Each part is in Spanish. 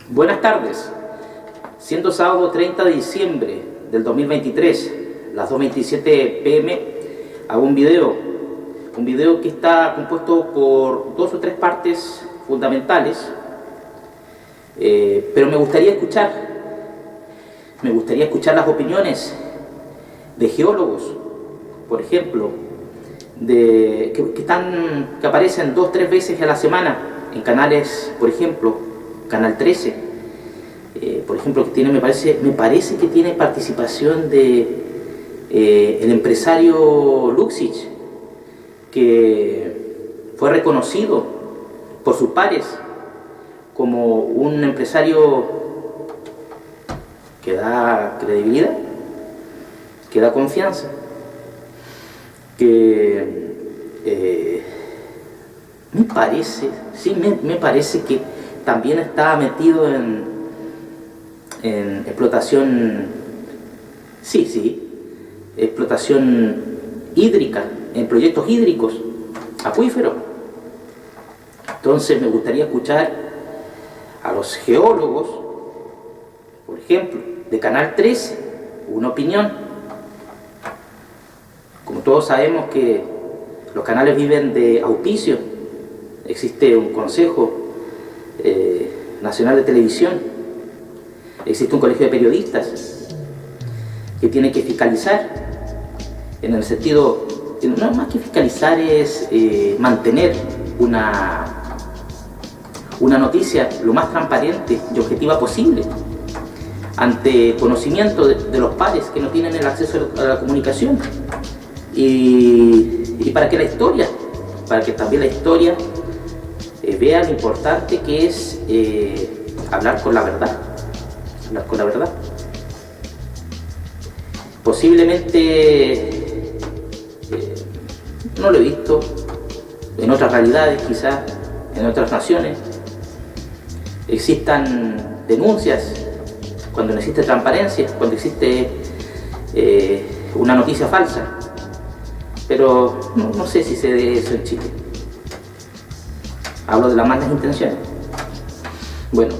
Buenas tardes. Siendo sábado 30 de diciembre del 2023, las 2:27 p.m., hago un video que está compuesto por dos o tres partes fundamentales, pero me gustaría escuchar las opiniones de geólogos, por ejemplo, que aparecen 2 o 3 veces a la semana en canales, por ejemplo, Canal 13, por ejemplo, que tiene, me parece que tiene participación de el empresario Luksic, que fue reconocido por sus pares como un empresario que da credibilidad, que da confianza, que me parece que también está metido en explotación, explotación hídrica, en proyectos hídricos, acuíferos. Entonces me gustaría escuchar a los geólogos, por ejemplo, de Canal 13, una opinión. Como todos sabemos que los canales viven de auspicio, existe un Consejo Nacional de Televisión, existe un colegio de periodistas que tiene que fiscalizar, en el sentido, no más que fiscalizar, es mantener una noticia lo más transparente y objetiva posible, ante conocimiento de los pares que no tienen el acceso a la comunicación, y para que también la historia vea lo importante que es hablar con la verdad. Posiblemente, no lo he visto en otras realidades, quizás en otras naciones, existan denuncias cuando no existe transparencia, cuando existe una noticia falsa, pero no sé si se dé eso en Chile. Hablo de las malas intenciones. Bueno,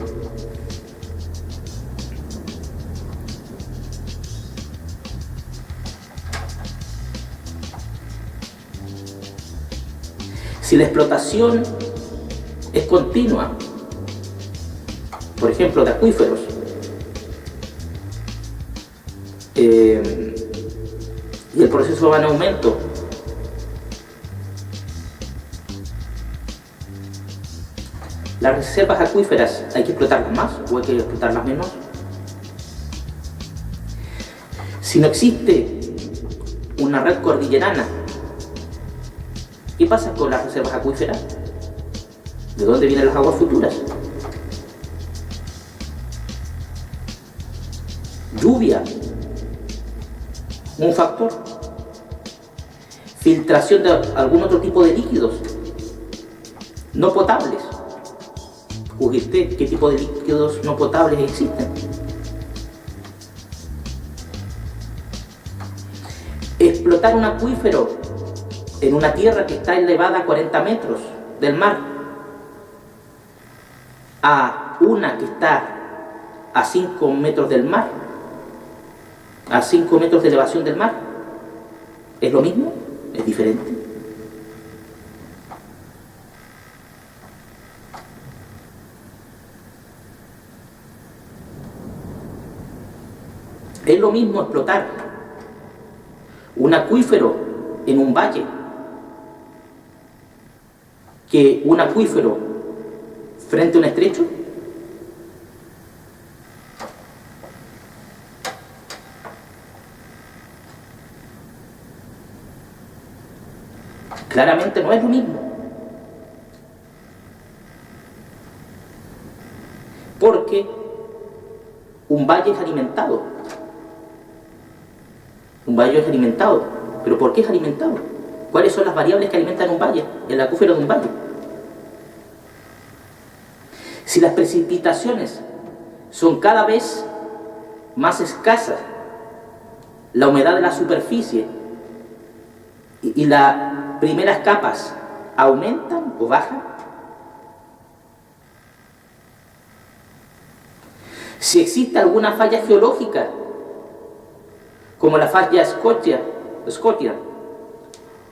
si la explotación es continua, por ejemplo, de acuíferos, y el proceso va en aumento, ¿las reservas acuíferas hay que explotarlas más o hay que explotarlas menos? Si no existe una red cordillerana, ¿qué pasa con las reservas acuíferas? ¿De dónde vienen las aguas futuras? Lluvia, un factor. Filtración de algún otro tipo de líquidos no potables. Juzgue usted qué tipo de líquidos no potables existen. Explotar un acuífero en una tierra que está elevada a 40 metros del mar, a una que está a 5 metros del mar, a 5 metros de elevación del mar, ¿es lo mismo? ¿Es diferente? Es lo mismo explotar un acuífero en un valle que un acuífero frente a un estrecho. Claramente no es lo mismo, porque un valle es alimentado. ¿Pero por qué es alimentado? ¿Cuáles son las variables que alimentan un valle, el acuífero de un valle? Si las precipitaciones son cada vez más escasas, la humedad de la superficie y las primeras capas aumentan o bajan, Si existe alguna falla geológica, como la falla Scotia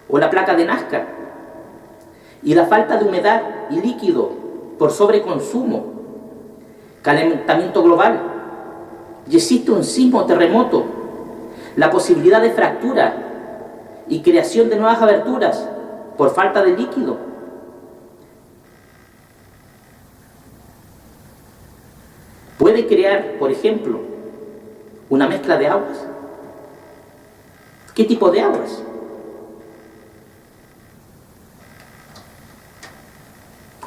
o la placa de Nazca, y la falta de humedad y líquido por sobreconsumo, calentamiento global, y existe un sismo o terremoto, la posibilidad de fractura y creación de nuevas aberturas por falta de líquido. Puede crear, por ejemplo, una mezcla de aguas. ¿Qué tipo de aguas?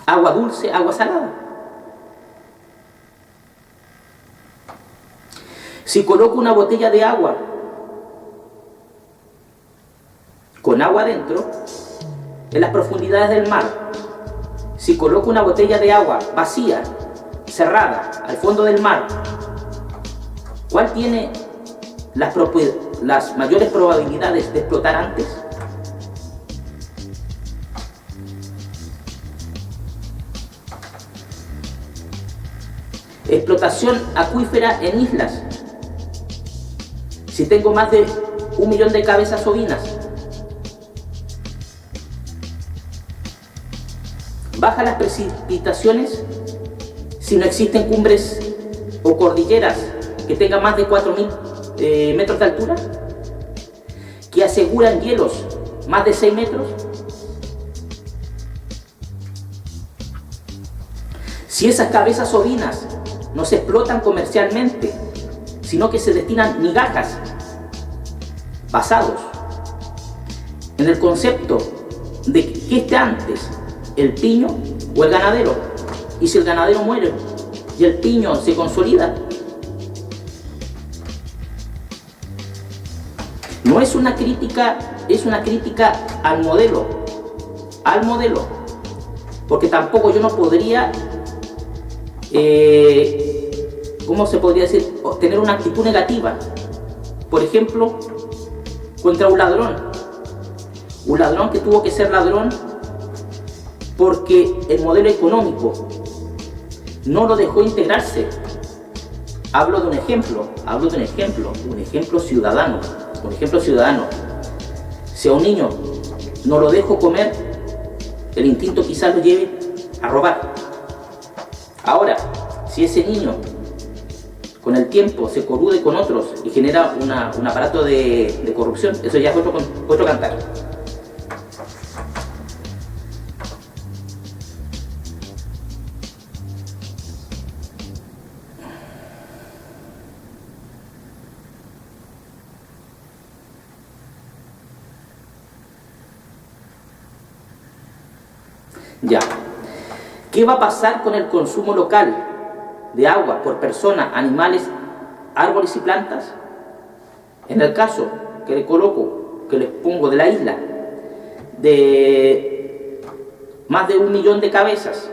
Agua dulce, agua salada. Si coloco una botella de agua con agua adentro, en las profundidades del mar, si coloco una botella de agua vacía, cerrada, al fondo del mar, ¿cuál tiene las mayores probabilidades de explotar antes? Explotación acuífera en islas. Si tengo más de 1 millón de cabezas ovinas, bajan las precipitaciones si no existen cumbres o cordilleras que tengan más de 4.000 metros de altura, que aseguran hielos más de 6 metros. Si esas cabezas ovinas no se explotan comercialmente, sino que se destinan migajas, basados en el concepto de que esté antes el piño o el ganadero, y si el ganadero muere y el piño se consolida, no es una crítica, es una crítica al modelo, porque tampoco yo no podría, ¿cómo se podría decir?, tener una actitud negativa, por ejemplo, contra un ladrón que tuvo que ser ladrón porque el modelo económico no lo dejó integrarse. Hablo de un ejemplo ciudadano. Si a un niño no lo dejo comer, el instinto quizás lo lleve a robar. Ahora, si ese niño con el tiempo se colude con otros y genera un aparato de corrupción, eso ya es otro cantar. Ya. ¿Qué va a pasar con el consumo local de agua por persona, animales, árboles y plantas? En el caso que les pongo de la isla, de más de 1 millón de cabezas,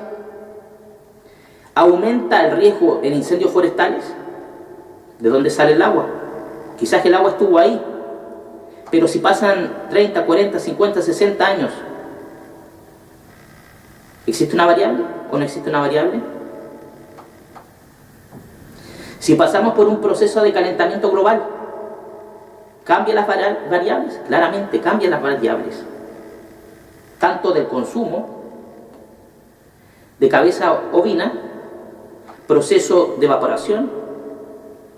¿aumenta el riesgo en incendios forestales? ¿De dónde sale el agua? Quizás el agua estuvo ahí, pero si pasan 30, 40, 50, 60 años, ¿existe una variable o no existe una variable? Si pasamos por un proceso de calentamiento global, ¿cambian las variables? Claramente cambian las variables, tanto del consumo de cabeza ovina, proceso de evaporación,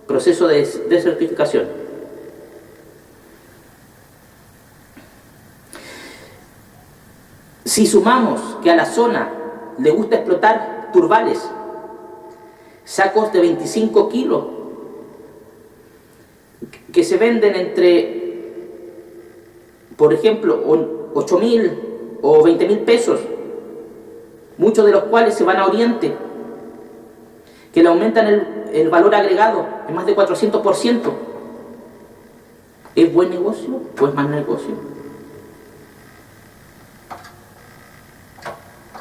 proceso de desertificación. Si sumamos que a la zona le gusta explotar turbales, sacos de 25 kilos, que se venden entre, por ejemplo, 8.000 o 20.000 pesos, muchos de los cuales se van a Oriente, que le aumentan el valor agregado en más de 400%. ¿Es buen negocio o es mal negocio?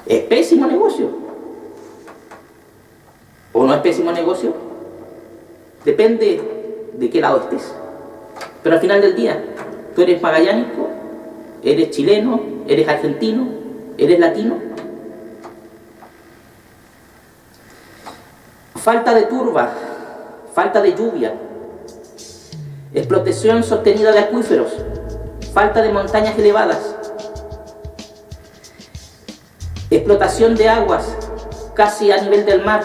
¿Es pésimo negocio? ¿O no es pésimo negocio? Depende de qué lado estés. Pero al final del día, tú eres magallánico, eres chileno, eres argentino, eres latino. Falta de turba falta de lluvia, explotación sostenida de acuíferos, falta de montañas elevadas, explotación de aguas casi a nivel del mar,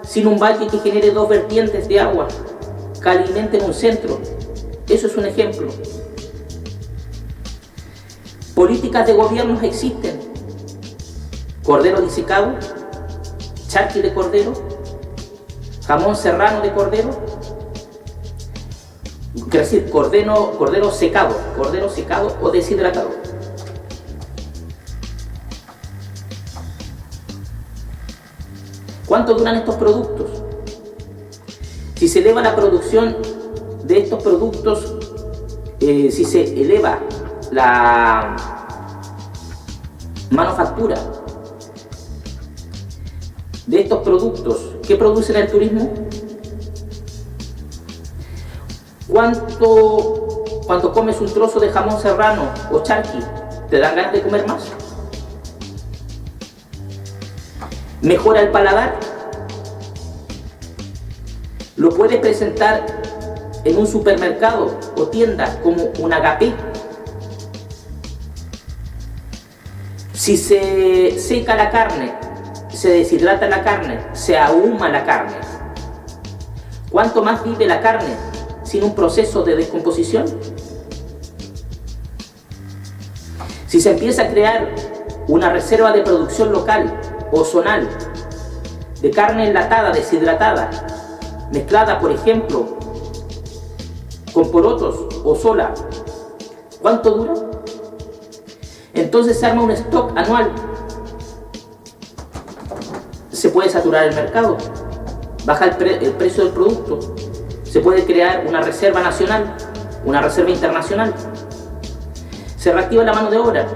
sin un valle que genere dos vertientes de agua que alimenten un centro. Eso es un ejemplo. Políticas de gobiernos existen. Cordero disecado, charqui de cordero, jamón serrano de cordero, quiero decir, cordero secado o deshidratado. ¿Cuánto duran estos productos? Si se eleva la producción de estos productos, si se eleva la manufactura de estos productos, ¿qué producen el turismo? Cuando comes un trozo de jamón serrano o charqui, ¿te dan ganas de comer más? ¿Mejora el paladar? ¿Lo puedes presentar en un supermercado o tienda como un agapé? Si se seca la carne, se deshidrata la carne, se ahuma la carne, ¿cuánto más vive la carne sin un proceso de descomposición? Si se empieza a crear una reserva de producción local o zonal de carne enlatada, deshidratada, mezclada, por ejemplo, con porotos o sola, ¿cuánto dura? Entonces se arma un stock anual. Se puede saturar el mercado, baja el precio del producto, se puede crear una reserva nacional, una reserva internacional, se reactiva la mano de obra,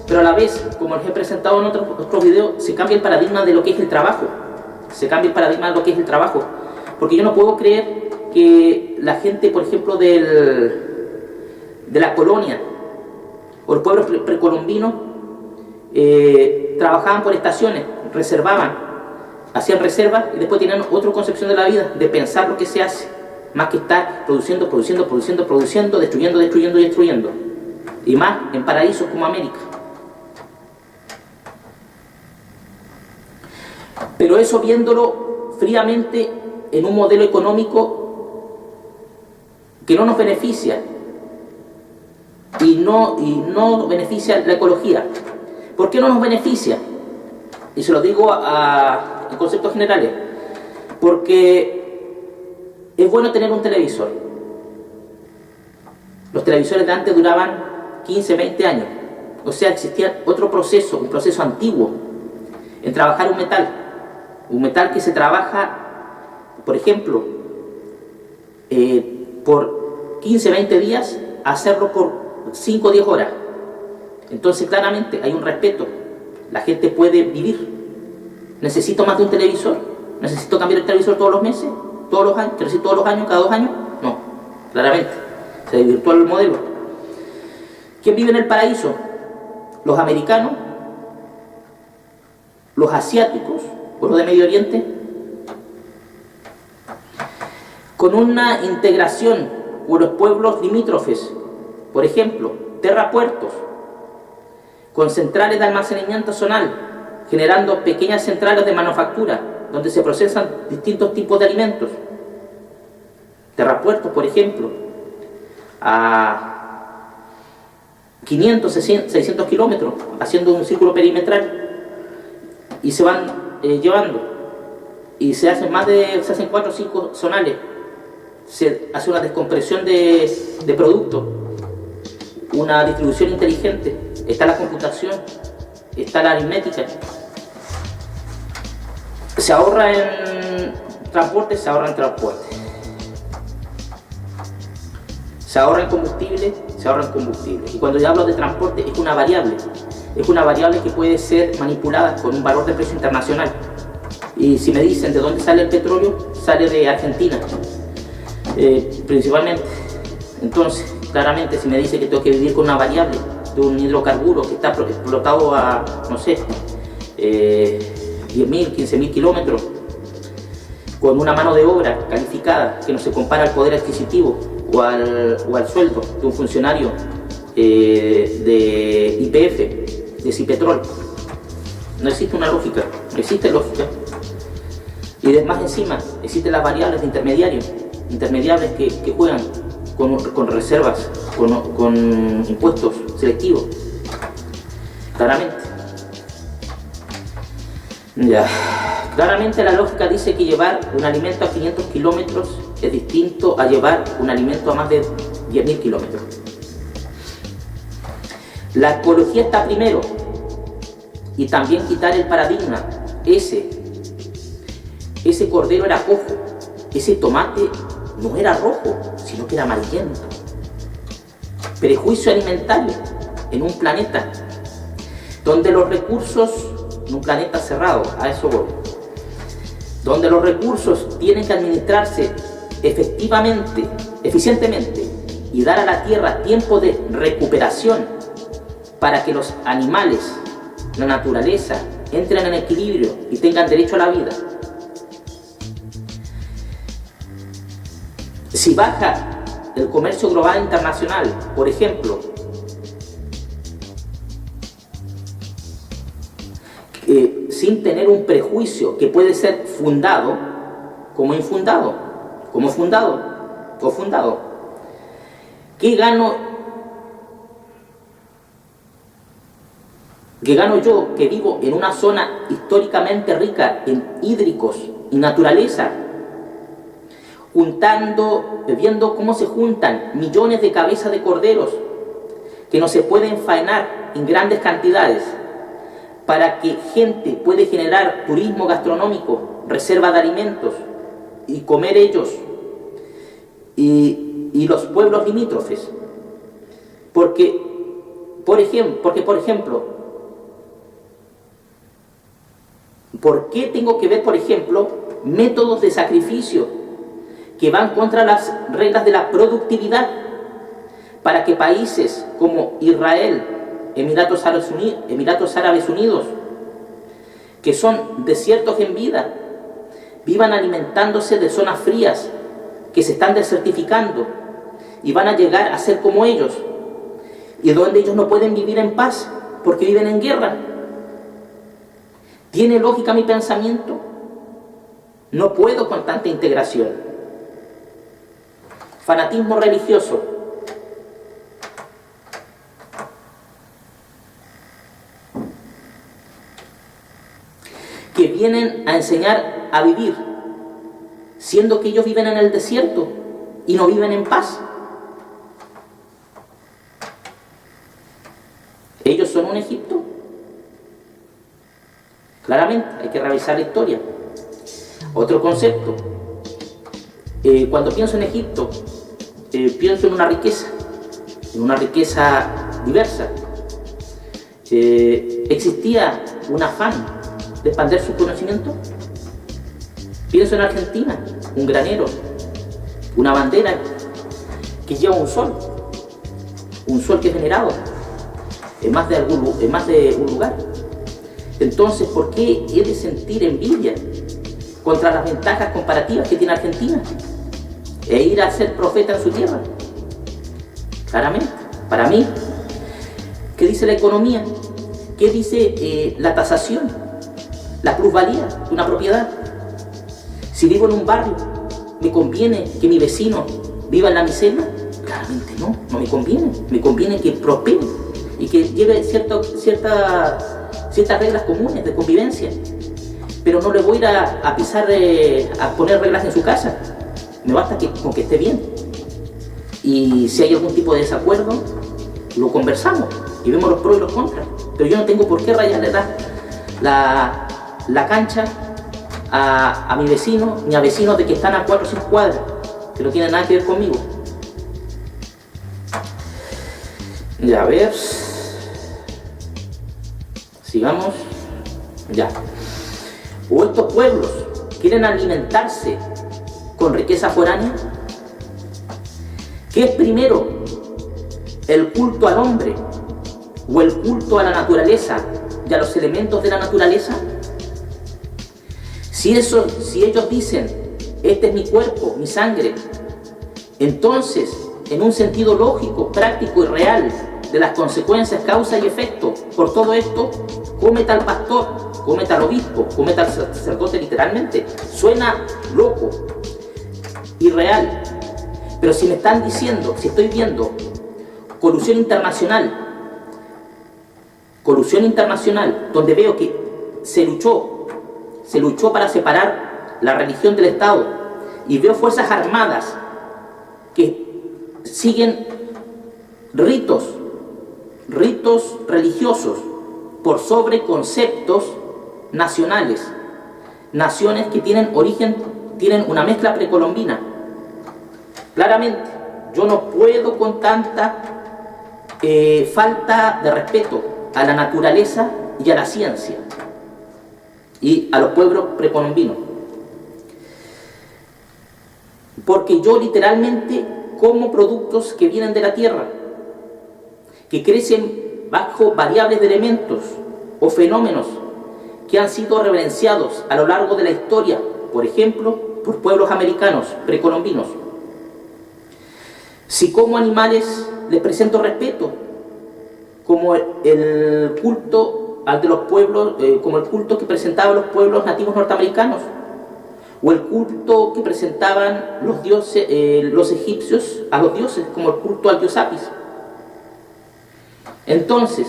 pero a la vez, como les he presentado en otros videos, se cambia el paradigma de lo que es el trabajo. Porque yo no puedo creer que la gente, por ejemplo, de la colonia o el pueblo precolombino trabajaban por estaciones, hacían reservas y después tenían otra concepción de la vida, de pensar lo que se hace, más que estar produciendo, destruyendo, y más en paraísos como América. Pero eso, viéndolo fríamente en un modelo económico que no nos beneficia y no beneficia la ecología. ¿Por qué no nos beneficia? Y se lo digo en conceptos generales. Porque es bueno tener un televisor. Los televisores de antes duraban 15, 20 años. O sea, existía otro proceso, un proceso antiguo, en trabajar un metal. Un metal que se trabaja, por ejemplo, por 15, 20 días, hacerlo por 5 o 10 horas. Entonces claramente hay un respeto. La gente puede vivir. ¿Necesito más de un televisor? ¿Necesito cambiar el televisor todos los meses? ¿Todos los años? ¿Quiero decir todos los años? ¿Cada 2 años? No, claramente. Se desvirtuó el modelo. ¿Quién vive en el paraíso? Los americanos, los asiáticos, o los de Medio Oriente, con una integración con los pueblos limítrofes, por ejemplo, terrapuertos, con centrales de almacenamiento zonal, generando pequeñas centrales de manufactura, donde se procesan distintos tipos de alimentos. Terrapuertos, por ejemplo, a 500, 600 kilómetros, haciendo un círculo perimetral, y se van llevando, y se hacen 4 o 5 zonales, se hace una descompresión de productos, una distribución inteligente, está la computación, está la aritmética, se ahorra en transporte, se ahorra en combustible, y cuando yo hablo de transporte es una variable que puede ser manipulada con un valor de precio internacional. Y si me dicen de dónde sale el petróleo, sale de Argentina, principalmente. Entonces, claramente, si me dice que tengo que vivir con una variable de un hidrocarburo que está explotado a, no sé, 10.000, 15.000 kilómetros, con una mano de obra calificada que no se compara al poder adquisitivo o al sueldo de un funcionario de YPF, de Cipetrol. No existe una lógica, no existe lógica. Y además encima existen las variables de intermediarios que juegan con reservas, con impuestos selectivos, claramente. Ya. Claramente la lógica dice que llevar un alimento a 500 kilómetros es distinto a llevar un alimento a más de 10.000 kilómetros. La ecología está primero, y también quitar el paradigma. Ese cordero era cojo, ese tomate no era rojo, sino que era amarillento. Prejuicio alimentario en un planeta donde los recursos, en un planeta cerrado, a eso voy, donde los recursos tienen que administrarse efectivamente, eficientemente, y dar a la tierra tiempo de recuperación para que los animales, la naturaleza, entren en equilibrio y tengan derecho a la vida. Si baja el comercio global internacional, por ejemplo, sin tener un prejuicio que puede ser fundado como infundado, como fundado o fundado, ¿qué gano yo que vivo en una zona históricamente rica en hídricos y naturaleza, viendo cómo se juntan millones de cabezas de corderos que no se pueden faenar en grandes cantidades para que gente pueda generar turismo gastronómico, reserva de alimentos y comer ellos y los pueblos limítrofes? Porque, por ejemplo, ¿por qué tengo que ver, por ejemplo, métodos de sacrificio que van contra las reglas de la productividad para que países como Israel, Emiratos Árabes Unidos, que son desiertos en vida, vivan alimentándose de zonas frías que se están desertificando y van a llegar a ser como ellos, y donde ellos no pueden vivir en paz porque viven en guerra? ¿Tiene lógica mi pensamiento? No puedo con tanta integración. Fanatismo religioso. Que vienen a enseñar a vivir, siendo que ellos viven en el desierto y no viven en paz. ¿Ellos son un Egipto? Claramente, hay que revisar la historia. Otro concepto. Cuando pienso en Egipto, pienso en una riqueza diversa. ¿Existía un afán de expandir su conocimiento? Pienso en Argentina, un granero, una bandera que lleva un sol que es venerado en más de un lugar. Entonces, ¿por qué he de sentir envidia contra las ventajas comparativas que tiene Argentina e ir a ser profeta en su tierra? Claramente, para mí, ¿qué dice la economía? ¿Qué dice la tasación? La plusvalía de una propiedad. Si vivo en un barrio, ¿me conviene que mi vecino viva en la miseria? Claramente no me conviene. Me conviene que prospere y que lleve ciertas reglas comunes de convivencia. Pero no le voy a ir a pisar, a poner reglas en su casa. Me basta con que esté bien. Y si hay algún tipo de desacuerdo, lo conversamos y vemos los pros y los contras. Pero yo no tengo por qué rayarle la cancha a mi vecino, ni a vecinos de que están a 4 o 5 cuadras, que no tienen nada que ver conmigo. Ya, a ver. Sigamos. Ya. ¿O estos pueblos quieren alimentarse con riqueza foránea? ¿Qué es primero? ¿El culto al hombre o el culto a la naturaleza y a los elementos de la naturaleza? Si ellos dicen este es mi cuerpo, mi sangre. Entonces, en un sentido lógico, práctico y real de las consecuencias, causa y efecto, por todo esto, cómete al pastor, cómete al obispo, cómete al sacerdote literalmente. Suena loco, irreal. Pero si me están diciendo, si estoy viendo colusión internacional, donde veo que se luchó para separar la religión del Estado, y veo fuerzas armadas que siguen ritos religiosos por sobre conceptos nacionales, naciones que tienen una mezcla precolombina. Claramente, yo no puedo con tanta falta de respeto a la naturaleza y a la ciencia y a los pueblos precolombinos, porque yo literalmente como productos que vienen de la tierra, que crecen bajo variables de elementos o fenómenos que han sido reverenciados a lo largo de la historia, por ejemplo, por pueblos americanos precolombinos. Si como animales les presento respeto, como el culto al de los pueblos, como el culto que presentaban los pueblos nativos norteamericanos, o el culto que presentaban los dioses, los egipcios a los dioses, como el culto al dios Apis. Entonces,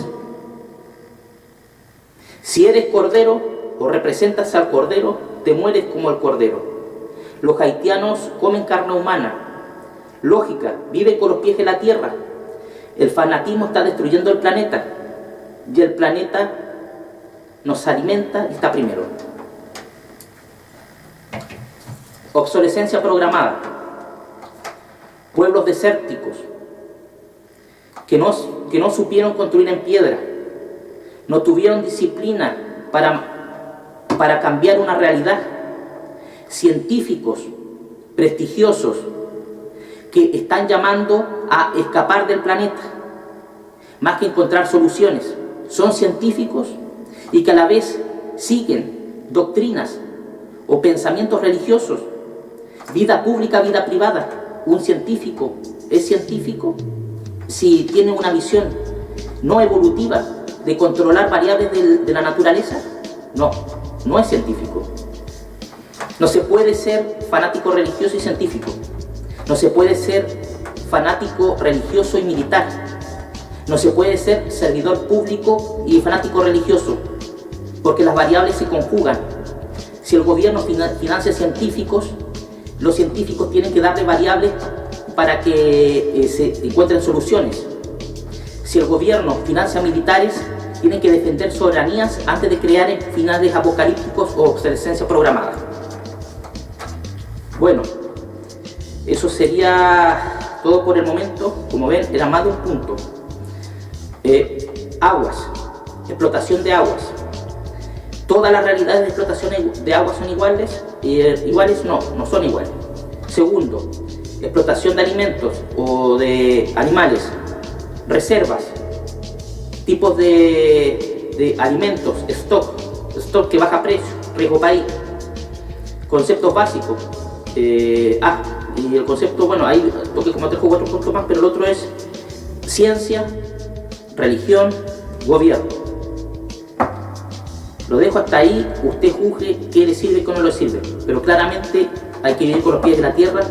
si eres cordero o representas al cordero, te mueres como el cordero. Los haitianos comen carne humana. Lógica, viven con los pies en la tierra. El fanatismo está destruyendo el planeta, y el planeta nos alimenta y está primero. Obsolescencia programada. Pueblos desérticos que no supieron construir en piedra, no tuvieron disciplina para cambiar una realidad. Científicos prestigiosos que están llamando a escapar del planeta, más que encontrar soluciones. Son científicos y que a la vez siguen doctrinas o pensamientos religiosos. Vida pública, vida privada. Un científico es científico si tiene una visión no evolutiva de controlar variables de la naturaleza. No es científico. No se puede ser fanático religioso y científico. No se puede ser fanático religioso y militar. No se puede ser servidor público y fanático religioso, porque las variables se conjugan. Si el gobierno financia científicos, los científicos tienen que darle variables para que se encuentren soluciones. Si el gobierno financia militares, tienen que defender soberanías antes de crear finales apocalípticos o obsolescencia programada. Bueno, eso sería todo por el momento. Como ven, era más de un punto. Aguas, explotación de aguas. ¿Todas las realidades de explotación de aguas son iguales? Iguales no son iguales. Segundo, explotación de alimentos o de animales, reservas, tipos de alimentos, stock que baja precio, riesgo país, conceptos básicos. Y el concepto, bueno, ahí toqué como 3 o 4 puntos más, pero el otro es ciencia, religión, gobierno. Lo dejo hasta ahí, usted juzgue qué le sirve y qué no le sirve, pero claramente hay que vivir con los pies en la tierra,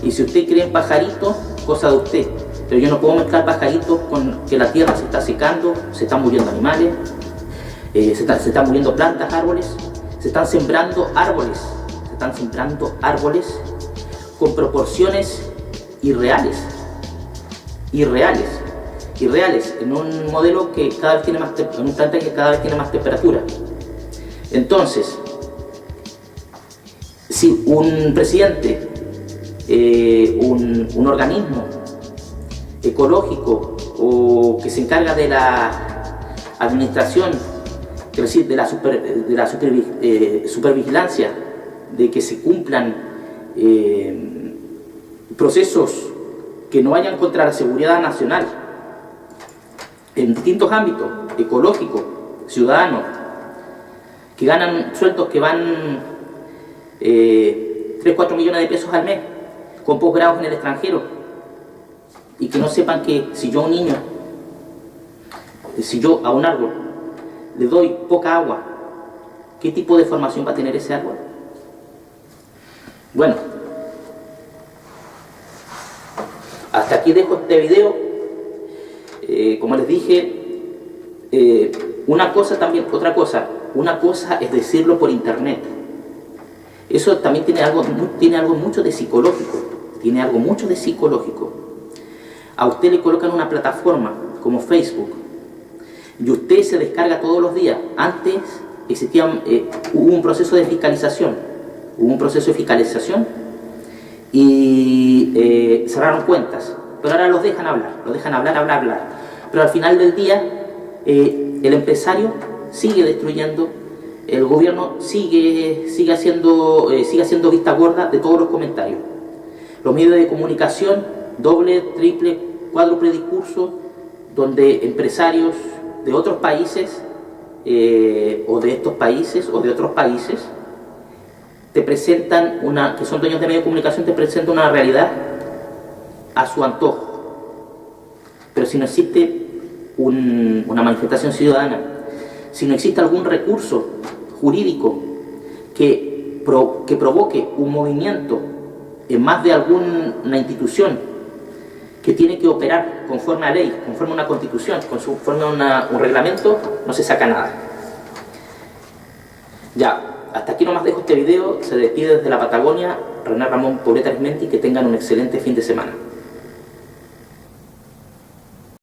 y si usted cree en pajaritos, cosa de usted, pero yo no puedo mezclar pajaritos con que la tierra se está secando, se están muriendo animales, se están muriendo plantas, árboles, se están sembrando árboles con proporciones irreales, en un modelo que cada vez tiene más, en un planeta que cada vez tiene más temperatura. Entonces, si un presidente, un organismo ecológico o que se encarga de la administración, quiero decir, de la supervigilancia, de que se cumplan procesos que no vayan contra la seguridad nacional en distintos ámbitos, ecológico, ciudadano, que ganan sueldos que van 3, 4 millones de pesos al mes, con posgrados en el extranjero, y que no sepan que si yo a un niño, si yo a un árbol le doy poca agua, ¿qué tipo de formación va a tener ese árbol? Bueno, hasta aquí dejo este video. Como les dije, una cosa es decirlo por internet. Eso también tiene algo mucho de psicológico. A usted le colocan una plataforma como Facebook y usted se descarga todos los días. Antes hubo un proceso de fiscalización, y cerraron cuentas, pero ahora los dejan hablar. Pero al final del día, el empresario sigue destruyendo, el gobierno sigue haciendo vista gorda de todos los comentarios. Los medios de comunicación, doble, triple, cuádruple discurso, donde empresarios de otros países, o de estos países, o de otros países, te presentan que son dueños de medios de comunicación, te presentan una realidad a su antojo. Pero si no existe una manifestación ciudadana, si no existe algún recurso jurídico que provoque un movimiento en más de alguna institución que tiene que operar conforme a ley, conforme a una constitución, conforme a un reglamento, no se saca nada. Ya, hasta aquí nomás dejo este video. Se despide desde la Patagonia René Ramón Poblete Arizmendi. Que tengan un excelente fin de semana.